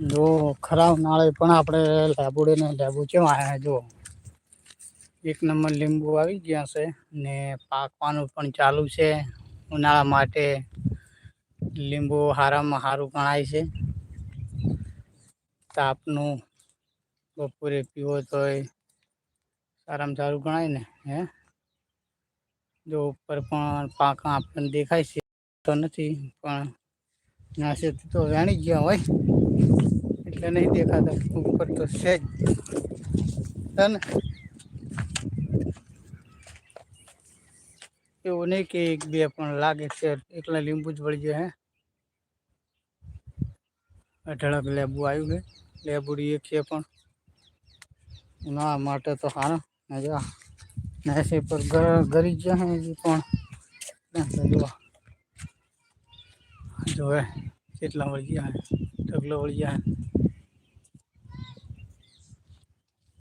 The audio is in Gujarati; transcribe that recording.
જો ખરાબ નાળે પણ આપણે લેબુડે ને લેબુ કેમ આયા જો એક નંબર લીંબુ આવી ગયા છે ને પાકવાનું પણ ચાલુ છે ઉનાળા માટે લીંબુ હારામાં હારું ગણાય છે તાપનું બપોરે પીવો તોય સારામાં સારું ગણાય ને હે જો ઉપર પણ પાંખા આપણને દેખાય છે તો નથી પણ નાશે તો વેણી ગયા હોય એટલે નહીં દેખાતા ઉપર તો છે જ ને એવું નહીં કે એક બે પણ લાગે છે એકલા લીંબુ જ વળી જાય હે અઢળક લેબુ આવ્યું છે લેબુડી એક છે પણ ના માટે તો સારા મજા નસે પર ગરી ગયા હે પણ જોવે કેટલા વળી ગયા ઢગલો વળી ગયા